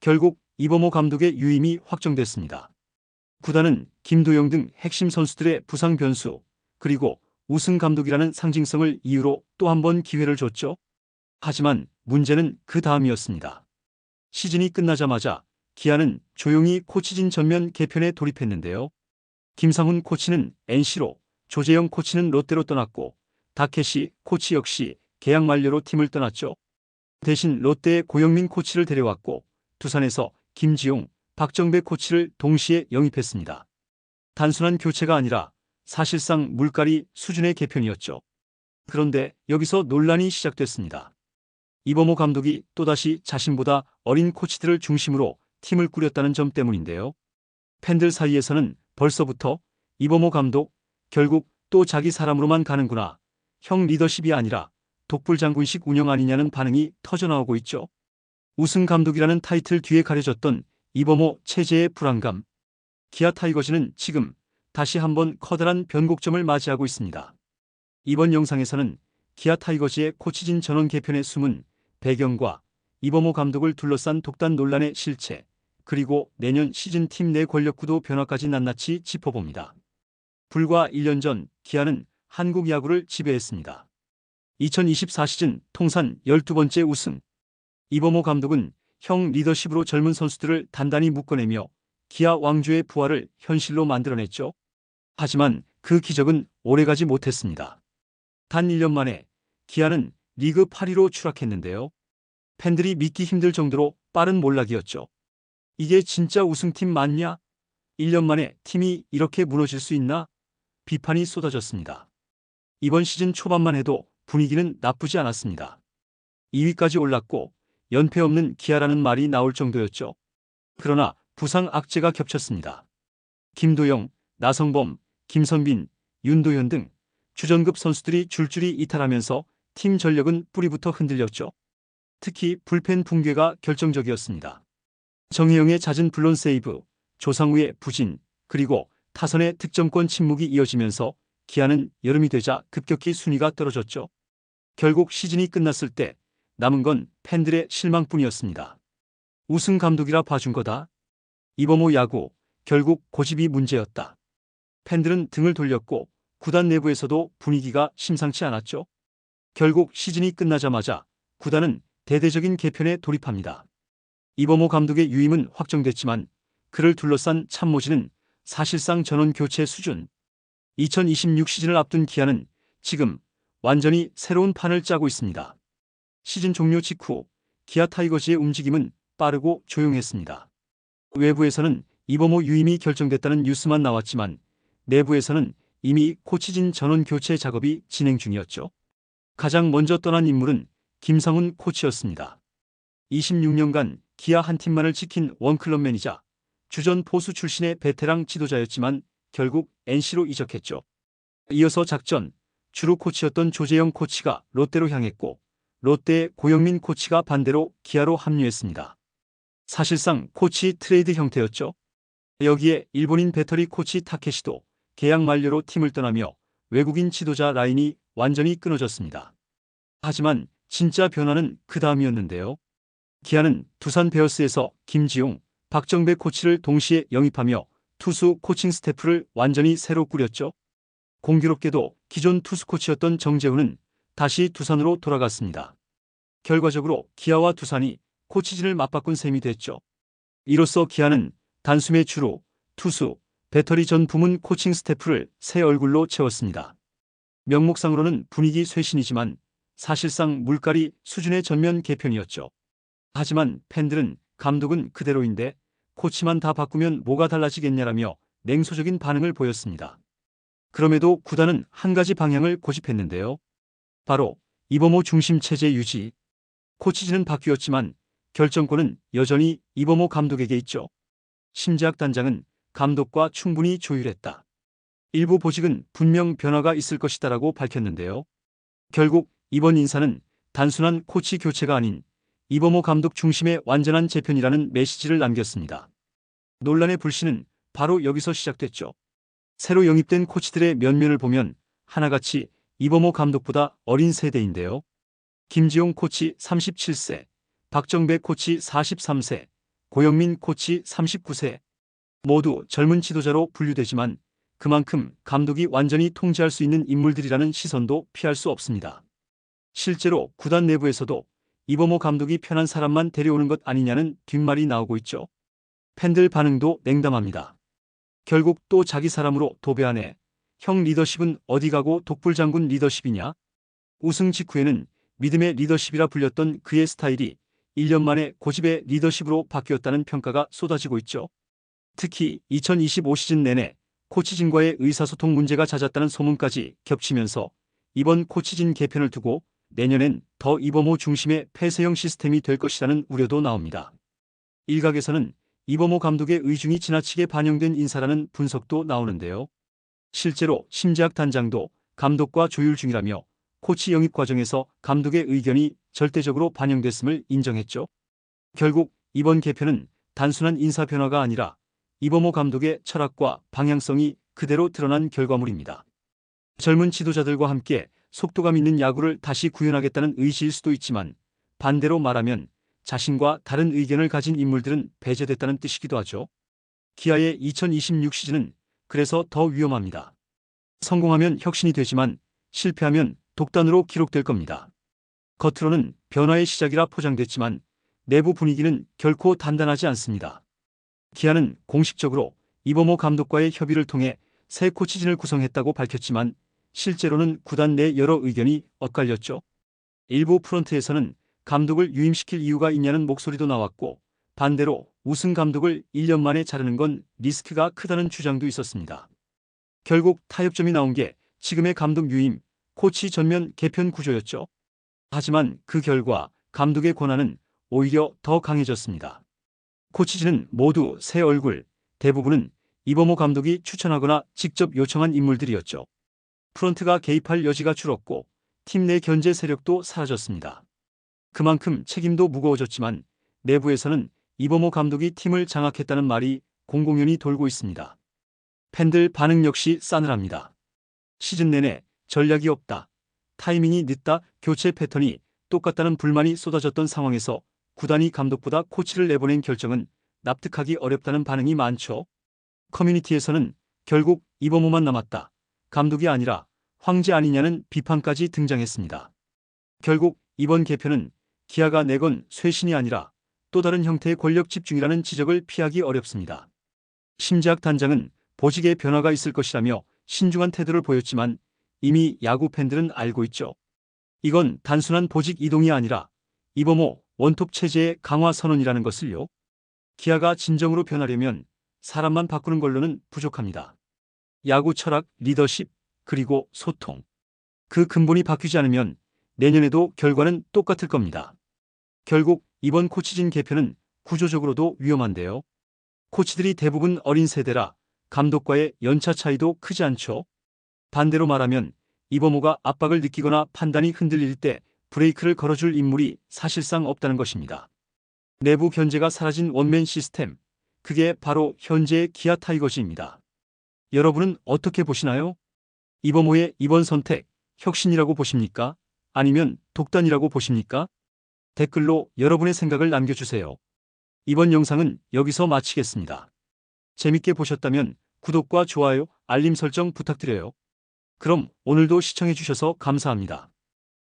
결국 이범호 감독의 유임이 확정됐습니다. 구단은 김도영 등 핵심 선수들의 부상 변수, 그리고 우승 감독이라는 상징성을 이유로 또 한 번 기회를 줬죠. 하지만 문제는 그 다음이었습니다. 시즌이 끝나자마자 기아는 조용히 코치진 전면 개편에 돌입했는데요. 김상훈 코치는 NC로, 조재영 코치는 롯데로 떠났고 다케시 코치 역시 계약 만료로 팀을 떠났죠. 대신 롯데의 고영민 코치를 데려왔고 두산에서 김지용, 박정배 코치를 동시에 영입했습니다. 단순한 교체가 아니라 사실상 물갈이 수준의 개편이었죠. 그런데 여기서 논란이 시작됐습니다. 이범호 감독이 또다시 자신보다 어린 코치들을 중심으로 팀을 꾸렸다는 점 때문인데요. 팬들 사이에서는 벌써부터 이범호 감독 결국 또 자기 사람으로만 가는구나, 형 리더십이 아니라 독불장군식 운영 아니냐는 반응이 터져나오고 있죠. 우승 감독이라는 타이틀 뒤에 가려졌던 이범호 체제의 불안감. 기아 타이거즈는 지금 다시 한번 커다란 변곡점을 맞이하고 있습니다. 이번 영상에서는 기아 타이거즈의 코치진 전원 개편의 숨은 배경과 이범호 감독을 둘러싼 독단 논란의 실체, 그리고 내년 시즌 팀 내 권력구도 변화까지 낱낱이 짚어봅니다. 불과 1년 전 기아는 한국 야구를 지배했습니다. 2024 시즌 통산 12번째 우승. 이범호 감독은 형 리더십으로 젊은 선수들을 단단히 묶어내며 기아 왕조의 부활을 현실로 만들어냈죠. 하지만 그 기적은 오래가지 못했습니다. 단 1년 만에 기아는 리그 8위로 추락했는데요. 팬들이 믿기 힘들 정도로 빠른 몰락이었죠. 이게 진짜 우승팀 맞냐? 1년 만에 팀이 이렇게 무너질 수 있나? 비판이 쏟아졌습니다. 이번 시즌 초반만 해도 분위기는 나쁘지 않았습니다. 2위까지 올랐고 연패 없는 기아라는 말이 나올 정도였죠. 그러나 부상 악재가 겹쳤습니다. 김도영, 나성범, 김선빈, 윤도현 등 주전급 선수들이 줄줄이 이탈하면서 팀 전력은 뿌리부터 흔들렸죠. 특히 불펜 붕괴가 결정적이었습니다. 정혜영의 잦은 블론 세이브, 조상우의 부진, 그리고 타선의 득점권 침묵이 이어지면서 기아는 여름이 되자 급격히 순위가 떨어졌죠. 결국 시즌이 끝났을 때 남은 건 팬들의 실망뿐이었습니다. 우승 감독이라 봐준 거다. 이범호 야구, 결국 고집이 문제였다. 팬들은 등을 돌렸고 구단 내부에서도 분위기가 심상치 않았죠. 결국 시즌이 끝나자마자 구단은 대대적인 개편에 돌입합니다. 이범호 감독의 유임은 확정됐지만 그를 둘러싼 참모진은 사실상 전원 교체 수준. 2026 시즌을 앞둔 기아는 지금 완전히 새로운 판을 짜고 있습니다. 시즌 종료 직후 기아 타이거즈의 움직임은 빠르고 조용했습니다. 외부에서는 이범호 유임이 결정됐다는 뉴스만 나왔지만 내부에서는 이미 코치진 전원 교체 작업이 진행 중이었죠. 가장 먼저 떠난 인물은 김상훈 코치였습니다. 26년간 기아 한 팀만을 지킨 원클럽 매니저, 주전 포수 출신의 베테랑 지도자였지만 결국 NC로 이적했죠. 이어서 작전, 주루 코치였던 조재영 코치가 롯데로 향했고 롯데의 고영민 코치가 반대로 기아로 합류했습니다. 사실상 코치 트레이드 형태였죠. 여기에 일본인 배터리 코치 타케시도 계약 만료로 팀을 떠나며 외국인 지도자 라인이 완전히 끊어졌습니다. 하지만 진짜 변화는 그 다음이었는데요. 기아는 두산 베어스에서 김지용, 박정배 코치를 동시에 영입하며 투수 코칭 스태프를 완전히 새로 꾸렸죠. 공교롭게도 기존 투수 코치였던 정재훈은 다시 두산으로 돌아갔습니다. 결과적으로 기아와 두산이 코치진을 맞바꾼 셈이 됐죠. 이로써 기아는 단숨에 주루, 투수, 배터리 전 부문 코칭 스태프를 새 얼굴로 채웠습니다. 명목상으로는 분위기 쇄신이지만 사실상 물갈이 수준의 전면 개편이었죠. 하지만 팬들은 감독은 그대로인데 코치만 다 바꾸면 뭐가 달라지겠냐라며 냉소적인 반응을 보였습니다. 그럼에도 구단은 한 가지 방향을 고집했는데요. 바로 이범호 중심 체제 유지. 코치진은 바뀌었지만 결정권은 여전히 이범호 감독에게 있죠. 심재학 단장은 감독과 충분히 조율했다. 일부 보직은 분명 변화가 있을 것이다라고 밝혔는데요. 결국 이번 인사는 단순한 코치 교체가 아닌 이범호 감독 중심의 완전한 재편이라는 메시지를 남겼습니다. 논란의 불씨는 바로 여기서 시작됐죠. 새로 영입된 코치들의 면면을 보면 하나같이 이범호 감독보다 어린 세대인데요. 김지용 코치 37세, 박정배 코치 43세, 고영민 코치 39세. 모두 젊은 지도자로 분류되지만 그만큼 감독이 완전히 통제할 수 있는 인물들이라는 시선도 피할 수 없습니다. 실제로 구단 내부에서도 이범호 감독이 편한 사람만 데려오는 것 아니냐는 뒷말이 나오고 있죠. 팬들 반응도 냉담합니다. 결국 또 자기 사람으로 도배하네. 형 리더십은 어디 가고 독불장군 리더십이냐? 우승 직후에는 믿음의 리더십이라 불렸던 그의 스타일이 1년 만에 고집의 리더십으로 바뀌었다는 평가가 쏟아지고 있죠. 특히 2025 시즌 내내 코치진과의 의사소통 문제가 잦았다는 소문까지 겹치면서 이번 코치진 개편을 두고 내년엔 더 이범호 중심의 폐쇄형 시스템이 될 것이라는 우려도 나옵니다. 일각에서는 이범호 감독의 의중이 지나치게 반영된 인사라는 분석도 나오는데요. 실제로 심재학 단장도 감독과 조율 중이라며 코치 영입 과정에서 감독의 의견이 절대적으로 반영됐음을 인정했죠. 결국 이번 개편은 단순한 인사 변화가 아니라 이범호 감독의 철학과 방향성이 그대로 드러난 결과물입니다. 젊은 지도자들과 함께 속도감 있는 야구를 다시 구현하겠다는 의지일 수도 있지만 반대로 말하면 자신과 다른 의견을 가진 인물들은 배제됐다는 뜻이기도 하죠. 기아의 2026 시즌은 그래서 더 위험합니다. 성공하면 혁신이 되지만 실패하면 독단으로 기록될 겁니다. 겉으로는 변화의 시작이라 포장됐지만 내부 분위기는 결코 단단하지 않습니다. 기아는 공식적으로 이범호 감독과의 협의를 통해 새 코치진을 구성했다고 밝혔지만 실제로는 구단 내 여러 의견이 엇갈렸죠. 일부 프런트에서는 감독을 유임시킬 이유가 있냐는 목소리도 나왔고 반대로 우승 감독을 1년 만에 자르는 건 리스크가 크다는 주장도 있었습니다. 결국 타협점이 나온 게 지금의 감독 유임, 코치 전면 개편 구조였죠. 하지만 그 결과 감독의 권한은 오히려 더 강해졌습니다. 코치진은 모두 새 얼굴, 대부분은 이범호 감독이 추천하거나 직접 요청한 인물들이었죠. 프런트가 개입할 여지가 줄었고 팀 내 견제 세력도 사라졌습니다. 그만큼 책임도 무거워졌지만 내부에서는 이범호 감독이 팀을 장악했다는 말이 공공연히 돌고 있습니다. 팬들 반응 역시 싸늘합니다. 시즌 내내 전략이 없다, 타이밍이 늦다, 교체 패턴이 똑같다는 불만이 쏟아졌던 상황에서 구단이 감독보다 코치를 내보낸 결정은 납득하기 어렵다는 반응이 많죠. 커뮤니티에서는 결국 이범호만 남았다, 감독이 아니라 황제 아니냐는 비판까지 등장했습니다. 결국 이번 개편은 기아가 내건 쇄신이 아니라 또 다른 형태의 권력 집중이라는 지적을 피하기 어렵습니다. 심재학 단장은 보직에 변화가 있을 것이라며 신중한 태도를 보였지만 이미 야구 팬들은 알고 있죠. 이건 단순한 보직 이동이 아니라 이범호 원톱 체제의 강화 선언이라는 것을요. 기아가 진정으로 변하려면 사람만 바꾸는 걸로는 부족합니다. 야구 철학, 리더십, 그리고 소통. 그 근본이 바뀌지 않으면 내년에도 결과는 똑같을 겁니다. 결국 이번 코치진 개편은 구조적으로도 위험한데요. 코치들이 대부분 어린 세대라 감독과의 연차 차이도 크지 않죠. 반대로 말하면 이범호가 압박을 느끼거나 판단이 흔들릴 때 브레이크를 걸어줄 인물이 사실상 없다는 것입니다. 내부 견제가 사라진 원맨 시스템, 그게 바로 현재의 기아 타이거즈입니다. 여러분은 어떻게 보시나요? 이범호의 이번 선택, 혁신이라고 보십니까? 아니면 독단이라고 보십니까? 댓글로 여러분의 생각을 남겨주세요. 이번 영상은 여기서 마치겠습니다. 재밌게 보셨다면 구독과 좋아요, 알림 설정 부탁드려요. 그럼 오늘도 시청해주셔서 감사합니다.